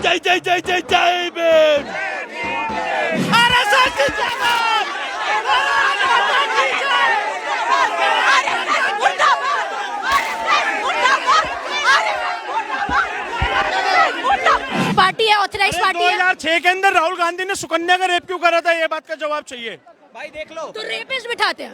जय जय जय जय जय भीम। आरएसएस जिंदाबाद। पार्टी है, ऑथराइज पार्टी है। 2006 के अंदर राहुल गांधी ने सुकन्या का रेप क्यों करा था, ये बात का जवाब चाहिए। भाई देख लो, तो रेपिस्ट बिठाते हैं।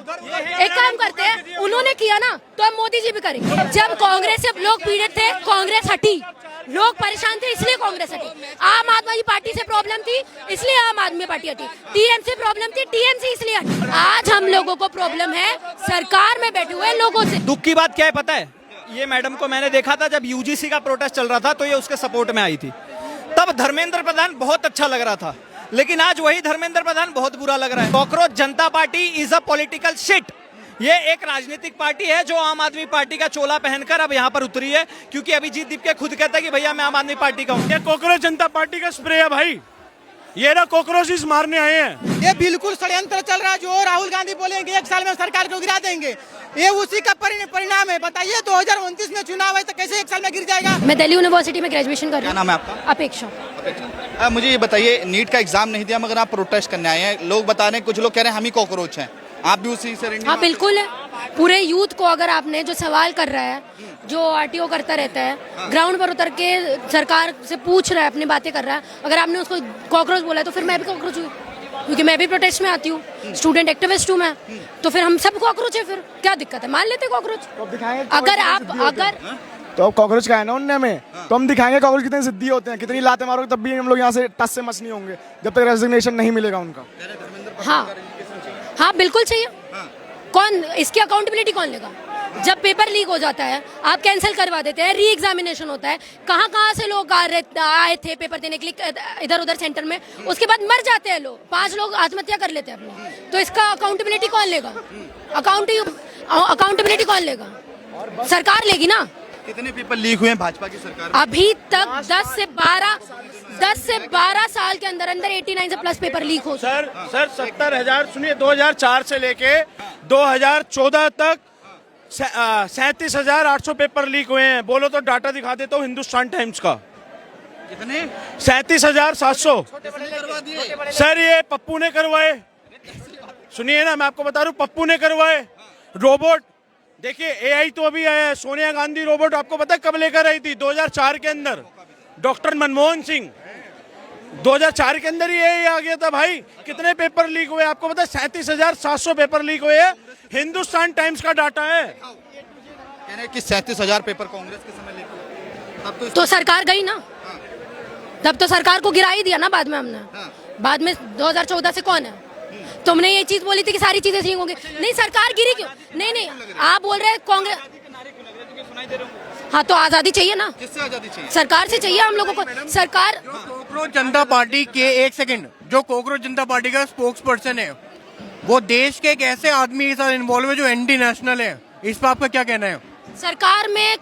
एक काम करते हैं, उन्होंने किया ना तो अब मोदी जी भी करेंगे। जब कांग्रेस से लोग पीड़ित थे, कांग्रेस हटी, लोग परेशान थे इसलिए कांग्रेस हटी। आम आदमी पार्टी से प्रॉब्लम थी इसलिए आम आदमी पार्टी हटी। टीएमसी प्रॉब्लम थी, टीएमसी इसलिए हटी। आज हम लोगों को प्रॉब्लम है सरकार में बैठे हुए लोगों से। दुख की बात क्या है पता है, ये मैडम को मैंने देखा था जब यूजीसी का प्रोटेस्ट चल रहा था तो ये उसके सपोर्ट में आई थी। तब धर्मेंद्र प्रधान बहुत अच्छा लग रहा था, लेकिन आज वही धर्मेंद्र प्रधान बहुत बुरा लग रहा है। Cockroach Janata party is a political shit. ये एक राजनीतिक पार्टी है जो आम आदमी पार्टी का चोला पहनकर अब यहाँ पर उतरी है, क्योंकि अभिजीत दीपके खुद कहता है कि भैया मैं आम आदमी पार्टी का हूँ। ये कॉकरोच जनता पार्टी का स्प्रे है भाई, ये ना कॉकरोचेस मारने आए हैं। ये बिल्कुल षड्यंत्र चल रहा है। जो राहुल गांधी बोलेंगे 1 साल में सरकार को गिरा देंगे, ये उसी का परिणाम है। बताइए 2029 में चुनाव है तो कैसे 1 साल में गिर जाएगा। मैं दिल्ली यूनिवर्सिटी में ग्रेजुएशन कर रही क्या हूँ। नाम है आपका? अपेक्षा। मुझे ये बताइए, नीट का एग्जाम नहीं दिया मगर आप प्रोटेस्ट करने आए हैं। लोग बता रहे हैं, कुछ लोग कह रहे हैं हम ही कॉकरोच हैं, आप भी उसी से हाँ बिल्कुल है। पूरे यूथ को अगर आपने जो सवाल कर रहा है, जो आरटीओ करता रहता है, ग्राउंड पर उतर के सरकार से पूछ रहा है, अपनी बातें कर रहा है, अगर आपने उसको कॉकरोच बोला तो फिर मैं भी कॉकरोच हूँ, क्योंकि मैं भी प्रोटेस्ट में आती हूँ, स्टूडेंट एक्टिविस्ट हूँ मैं। तो फिर हम सब कॉकरोच है, फिर क्या दिक्कत है, मान लेते कॉकरोच। अगर तो अब कॉकरोच का है ना उनने में, तो हम दिखाएंगे कॉकरोच कितने जिद्दी होते हैं, कितनी लाते मारोगे तब भी हम लोग यहाँ से टस से मस नहीं होंगे जब तक रेजिग्नेशन नहीं मिलेगा उनका। हाँ बिल्कुल चाहिए। कौन इसकी अकाउंटेबिलिटी कौन लेगा? जब पेपर लीक हो जाता है, आप कैंसिल करवा देते हैं, री एग्जामिनेशन होता है, कहाँ से लोग आए थे पेपर देने के लिए इधर उधर सेंटर में, उसके बाद मर जाते हैं लोग, 5 लोग आत्महत्या कर लेते हैं अपनी। तो इसका अकाउंटेबिलिटी कौन लेगा? अकाउंटेबिलिटी कौन लेगा? सरकार लेगी ना। कितने पेपर लीक हुए हैं भाजपा की सरकार? अभी तक 10 से 12 साल के अंदर 89 से प्लस पेपर लीक हो। सर 70,000, सुनिए, 2004 से लेके 2014 तक 37,800 पेपर लीक हुए हैं। बोलो तो डाटा दिखा देता हूँ हिंदुस्तान टाइम्स का। कितने? 37,700। सर ये पप्पू ने करवाए, सुनिए ना, मैं आपको बता रहा हूँ, पप्पू ने करवाए। रोबोट देखिए, एआई तो अभी आया है। सोनिया गांधी रोबोट आपको पता है कब लेकर आई थी? 2004 के अंदर। डॉक्टर मनमोहन सिंह 2004 के अंदर ही एआई आ गया था भाई। कितने पेपर लीक हुए आपको पता है? 37,700 पेपर लीक हुए हैं। हिंदुस्तान टाइम्स का डाटा है। कह रहे हैं कि 37,000 पेपर कांग्रेस के समय लीक हुए। तब तो सरकार गई ना, तब तो सरकार को गिरा ही दिया ना बाद में हमने। बाद में 2014 से कौन है? तुमने ये चीज बोली थी कि सारी चीजें ठीक होंगी, नहीं सरकार गिरी क्यों? नहीं आप बोल रहे हैं कांग्रेस। हाँ तो आजादी चाहिए ना। किससे आजादी चाहिए? सरकार से चाहिए हम लोगों को। सरकार कॉकरोच जनता पार्टी के 1 सेकंड, जो कॉकरोच जनता पार्टी का स्पोक्स पर्सन है, वो देश के एक ऐसे आदमी के साथ इन्वॉल्व है जो एंटी नेशनल है। इस पर आपका क्या कहना है? सरकार में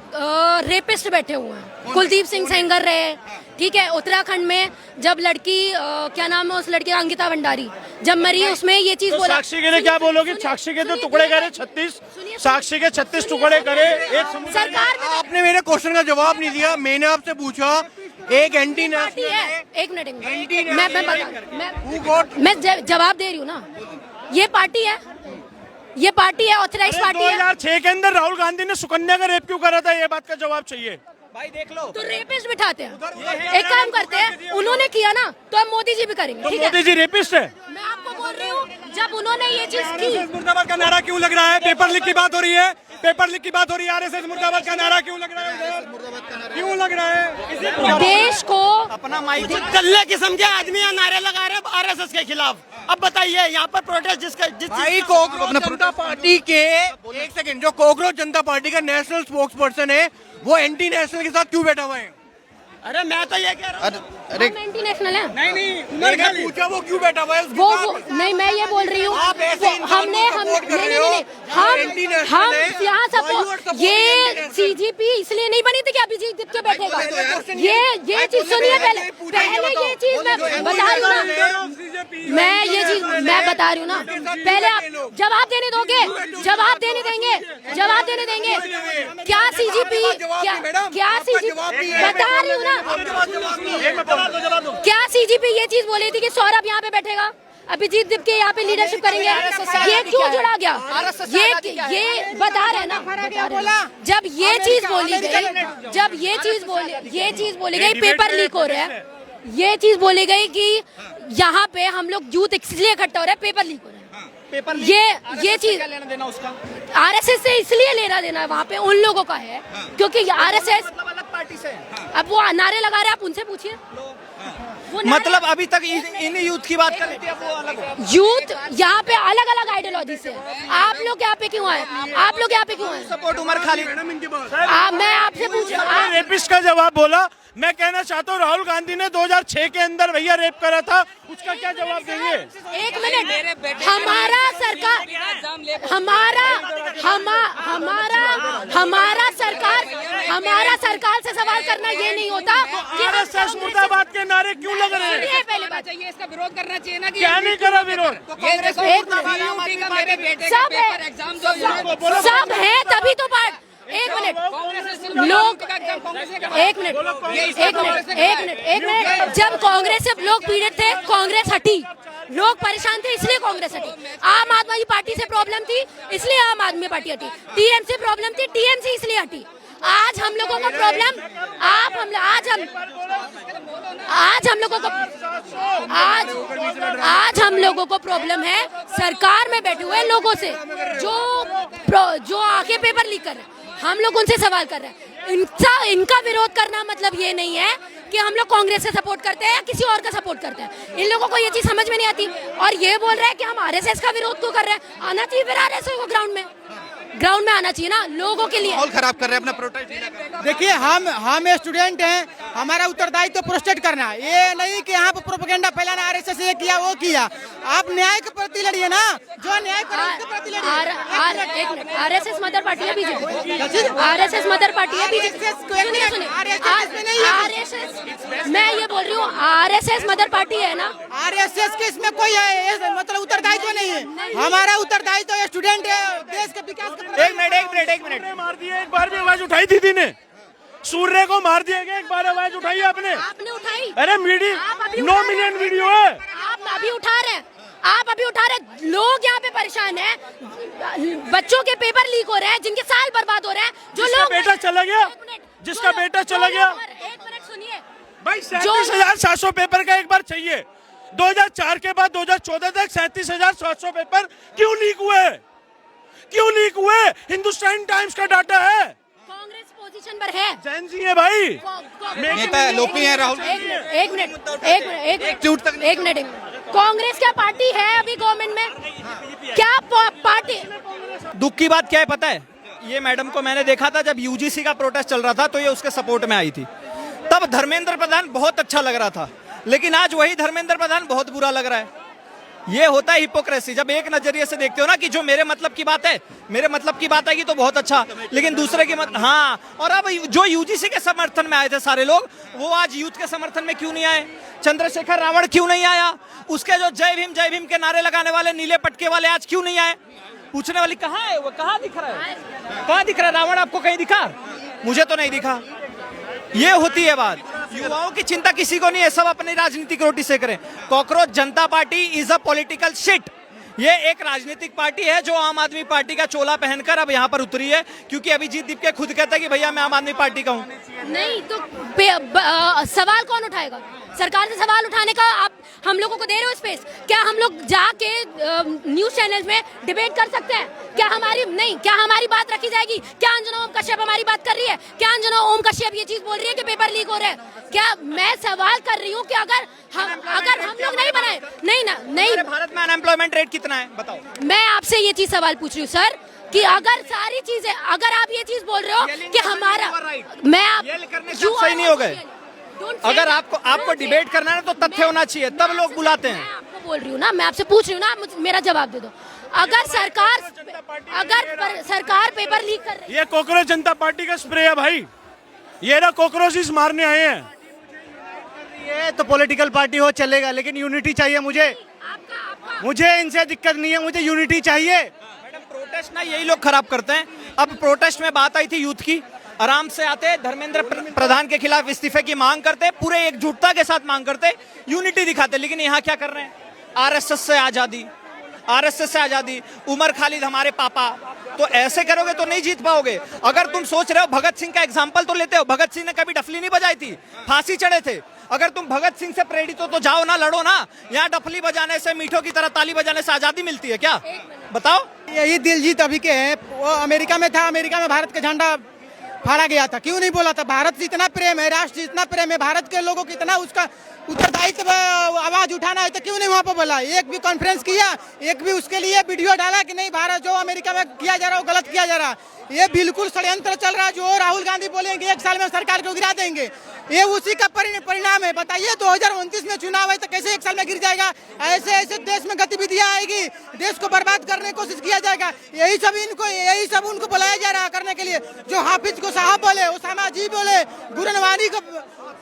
रेपिस्ट बैठे हुए हैं। कुलदीप सिंह सेंगर रहे, ठीक है। उत्तराखंड में जब लड़की क्या नाम है उस लड़की, अंकिता भंडारी, जब मरी, उसमें ये चीज बोला। साक्षी के लिए क्या बोलोगे? साक्षी के तो टुकड़े करे 36, साक्षी के 36 टुकड़े करे एक सरकार में। आपने मेरे क्वेश्चन का जवाब नहीं दिया। मैंने आपसे पूछा, एक एंटी पार्टी है, एक मिनट मैं जवाब दे रही हूँ ना। ये पार्टी है, ऑथराइज पार्टी है। 2006 के अंदर राहुल गांधी ने सुकन्या का रेप क्यों करा था, ये बात का जवाब चाहिए। भाई देख लो, तो रेपिस्ट बिठाते हैं। एक काम करते हैं, उन्होंने किया ना तो अब मोदी जी भी करेंगे, तो ठीक है। मोदी जी रेपिस्ट है। मैं आपको बोल रही हूँ, जब उन्होंने ये चीज की। मुर्दाबाद का नारा क्यों लग रहा है? पेपर लीक की बात हो रही है, पेपर लीक की बात हो रही है। आरएसएस मुर्दाबाद का नारा क्यों लग रहा है? क्यों लग रहा है? देश को अपना माइक कल्ले किस्म के आदमी नारे लगा रहे हैं आरएसएस के खिलाफ। अब बताइए यहाँ पर प्रोटेस्ट जिस कॉकरोच जनता पार्टी के 1 सेकंड, जो कॉकरोच जनता पार्टी का नेशनल स्पोक्स पर्सन है, वो एंटी नेशनल के साथ क्यों बैठा हुआ है? अरे मैं तो ये कह रहा हूँ, अरे एंटी नेशनल है। मैंने पूछा वो क्यों बैठा हुआ है? वो नहीं, मैं ये बोल रही हूँ, आप ऐसे इंसान को support कर रहे हो, हम यहाँ सपोर्ट, ये सीजीपी इसलिए नहीं बनी थी कि अभिजीत दीपके बैठेगा। ये चीज सुनिए, पहले ये चीज मैं बता रही हूँ ना, मैं ये चीज मैं बता रही हूँ ना, पहले आप जवाब देने दोगे, जवाब देने देंगे, जवाब देने देंगे। क्या सीजीपी, क्या सीजीपी बता रही हूँ ना, क्या सीजीपी ये चीज बोली थी कि सौरभ यहाँ पे बैठेगा, अभिजीत दीप के यहाँ पे लीडरशिप करेंगे, ये क्यों जुड़ा गया? ये बता रहे हैं ना, जब ये चीज बोली गई, जब ये चीज बोली गई पेपर लीक हो रहा है, ये चीज बोली गई कि यहाँ पे हम लोग यूथ इसलिए इकट्ठा हो रहे हैं, पेपर लीक हो रहा है, पेपर ये चीज लेना देना उसका आरएसएस से इसलिए लेना देना वहाँ पे उन लोगों का है क्योंकि आरएसएस अलग पार्टी से अब वो नारे लगा रहे हैं, आप उनसे पूछिए। वो नारे- मतलब अभी तक इन यूथ की बात कर लेते हैं, वो अलग है। यूथ यहाँ पे अलग अलग आइडियोलॉजी से है। आप लोग यहाँ पे क्यों आए? आप लोग यहाँ पे क्यों आए? सपोर्ट उमर खालिद। मैं आपसे पूछ रहा हूँ, रेपिस्ट का जवाब बोला। मैं कहना चाहता हूँ राहुल गांधी ने 2006 के अंदर भैया रेप करा था, उसका क्या जवाब देंगे? एक मिनट, हमारा सरकार हमारा सरकार से सवाल करना ये नहीं होता कि आरएसएस मुर्दाबाद के नारे क्यों लग रहे हैं? ये पहले बात चाहिए, इसका विरोध करना चाहिए ना कि क्या नहीं करा विरोध? ये देखो एक CUT का मेरे बेटे सब का पेपर एग्जाम दो, सब है तभी तो बात। एक मिनट लोग, एक मिनट, जब कांग्रेस से लोग पीड़ित थे, कांग्रेस हटी, लोग परेशान थे इसलिए कांग्रेस हटी। आम आदमी पार्टी से प्रॉब्लम थी इसलिए आम आदमी पार्टी हटी, टीएमसी प्रॉब्लम थी, टीएमसी इसलिए हटी। आज हम लोगों को प्रॉब्लम, आज हम लोगों को प्रॉब्लम है सरकार में बैठे हुए लोगों से जो आके पेपर लीक कर रहे हैं। हम लोग उनसे सवाल कर रहे हैं। इनका विरोध करना मतलब ये नहीं है कि हम लोग कांग्रेस से सपोर्ट करते हैं या किसी और का सपोर्ट करते हैं। इन लोगों को ये चीज समझ में नहीं आती और ये बोल रहे हैं कि हम आरएसएस का विरोध क्यों कर रहे हैं। आना चाहिए फिर आरएसएस को ग्राउंड में आना चाहिए ना लोगों के लिए। माहौल खराब कर रहे हैं अपना प्रोटेस्ट। देखिए हम स्टूडेंट हैं, हमारा उत्तरदायित्व तो प्रोटेस्ट करना है, ये नहीं कि यहाँ पर प्रोपेगेंडा फैलाना, आरएसएस ये किया वो किया। आप न्याय के प्रति लड़िए ना, जो न्याय करे उसके प्रति लड़िए। आरएसएस मदर पार्टी है बीजेपी, आरएसएस मदर पार्टी है बीजेपी। आरएसएस मैं ये बोल रही हूँ, आरएसएस मदर पार्टी है ना, आरएसएस के इसमें कोई मतलब उत्तरदायित्व नहीं है। हमारा उत्तरदायित्व स्टूडेंट है, देश के विकास के। एक मिनट मार दिया, एक बार भी आवाज उठाई थी ने सूर्य को मार दिया गया, एक बार आवाज उठाई आपने उठाई। अरे मीडिया 9 मिलियन वीडियो है, आप अभी उठा रहे लोग यहाँ पे परेशान हैं, बच्चों के पेपर लीक हो रहे हैं, जिनके साल बर्बाद हो रहे हैं, जो लोग बेटा चला गया, जिसका बेटा चला गया। एक मिनट सुनिए भाई 37,700 पेपर का एक बार चाहिए। 2004 के बाद 2014 तक 37,700 पेपर क्यों लीक हुए? हिंदुस्तान टाइम्स का डाटा है। कांग्रेस पोजीशन पर है, जैन जी है भाई, नेता लोपी है राहुल। एक मिनट, कांग्रेस क्या पार्टी है अभी गवर्नमेंट में? क्या पार्टी? दुख की बात क्या है पता है? ये मैडम को मैंने देखा था जब यूजीसी का प्रोटेस्ट चल रहा था, तो ये उसके सपोर्ट में आई थी। तब धर्मेंद्र प्रधान बहुत अच्छा लग रहा था, लेकिन आज वही धर्मेंद्र प्रधान बहुत बुरा लग रहा है। ये होता है हिपोक्रेसी, जब एक नजरिए से देखते हो ना कि जो मेरे मतलब की बात है, मेरे मतलब की बात आएगी तो बहुत अच्छा, लेकिन दूसरे की मत। हाँ, और अब जो यूजीसी के समर्थन में आए थे सारे लोग, वो आज यूथ के समर्थन में क्यों नहीं आए? चंद्रशेखर रावण क्यों नहीं आया? उसके जो जय भीम के नारे लगाने वाले नीले पटके वाले आज क्यों नहीं आए? पूछने वाली कहाँ है? वो कहाँ दिख रहा है? कहाँ दिख रहा है? रावण आपको कहीं दिखा? मुझे तो नहीं दिखा। ये होती है बात। युवाओं की चिंता किसी को नहीं है, सब अपनी राजनीतिक रोटी सेक रहे हैं। Cockroach Janata party is a political shit. ये एक राजनीतिक पार्टी है जो आम आदमी पार्टी का चोला पहनकर अब यहाँ पर उतरी है, क्योंकि अभिजीत दीप के खुद कहता है कि भैया मैं आम आदमी पार्टी का हूँ। नहीं तो सवाल कौन उठाएगा? सरकार से सवाल उठाने का आप हम लोगों को दे रहे हो स्पेस? क्या हम लोग जाके न्यूज चैनल्स में डिबेट कर सकते हैं? क्या हमारी बात रखी जाएगी? क्या अंजना ओम कश्यप हमारी बात कर रही है? क्या अंजना ओम कश्यप ये चीज बोल रही है कि पेपर लीक हो रहे हैं? क्या मैं सवाल कर रही हूँ कि अगर हम लोग नहीं बनाए, नहीं भारत में अनएम्प्लॉयमेंट रेट कितना है बताओ? मैं आपसे ये चीज सवाल पूछ रही हूँ सर कि अगर सारी चीजें, अगर आप ये चीज बोल रहे हो कि हमारा, सही नहीं हो गए। अगर आपको डिबेट करना है तो तथ्य होना चाहिए, तब लोग बुलाते हैं। मैं आपको बोल रही हूँ ना, मैं आपसे पूछ रही हूँ ना, मेरा जवाब दे दो। अगर सरकार पेपर लीक कर रही है, ये कॉकरोच जनता पार्टी का स्प्रे है भाई, ये ना कॉकरोचेस मारने आए हैं। ये तो पॉलिटिकल पार्टी हो चलेगा, लेकिन यूनिटी चाहिए मुझे। मुझे इनसे दिक्कत नहीं है, मुझे यूनिटी चाहिए। मैडम प्रोटेस्ट ना यही लोग खराब करते हैं। अब प्रोटेस्ट में बात आई थी यूथ की, आराम से आते, धर्मेंद्र प्रधान के खिलाफ इस्तीफे की मांग करते, पूरे एकजुटता के साथ मांग करते, यूनिटी दिखाते। लेकिन यहाँ क्या कर रहे हैं? आरएसएस से आजादी, आरएसएस से आजादी, उमर खालिद हमारे पापा। तो ऐसे करोगे तो नहीं जीत पाओगे। अगर तुम सोच रहे हो, भगत सिंह का एग्जाम्पल तो लेते हो, भगत सिंह ने कभी डफली नहीं बजाई थी, फांसी चढ़े थे। अगर तुम भगत सिंह से प्रेरित हो तो जाओ ना, लड़ो ना। यहाँ डफली बजाने से, मीठों की तरह ताली बजाने से आजादी मिलती है क्या? बताओ। यही दिलजीत अभी के हैं, वो अमेरिका में था, अमेरिका में भारत का झंडा फाड़ा गया था, क्यों नहीं बोला था? भारत से इतना प्रेम है, राष्ट्र से इतना प्रेम है, भारत के लोगों को इतना उसका उत्तरदायित्व आवाज उठाना है, तो क्यों नहीं वहाँ पर बोला? एक भी कॉन्फ्रेंस किया, एक भी उसके लिए वीडियो डाला कि नहीं भारत जो अमेरिका में किया जा रहा है वो गलत किया जा रहा है। ये बिल्कुल षड्यंत्र चल रहा है। जो राहुल गांधी बोलेंगे 1 साल में सरकार को गिरा देंगे, ये उसी का परिणाम है। बताइए 2029 में चुनाव है तो कैसे 1 साल में गिर जाएगा? ऐसे ऐसे देश में गतिविधियां आएगी, देश को बर्बाद करने की कोशिश किया जाएगा। यही सब उनको बुलाया जा रहा है करने के लिए। जो हाफिज को साहब बोले, उसामा जी बोले, गुरनवानी को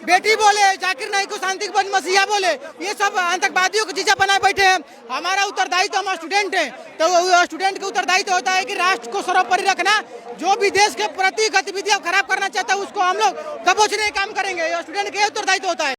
बेटी बोले, जाकिर नाइक को शांति के मसीहा बोले, ये सब आतंकवादियों को चीजा बनाए बैठे हैं। हमारा उत्तरदायित्व, हम स्टूडेंट हैं, तो स्टूडेंट का उत्तरदायित्व होता है कि राष्ट्र को सर्वोपरि रखना। जो भी देश के प्रति गतिविधियां खराब करना चाहता है उसको हम लोग दबोचने का काम करेंगे। स्टूडेंट का उत्तरदायित्व होता है।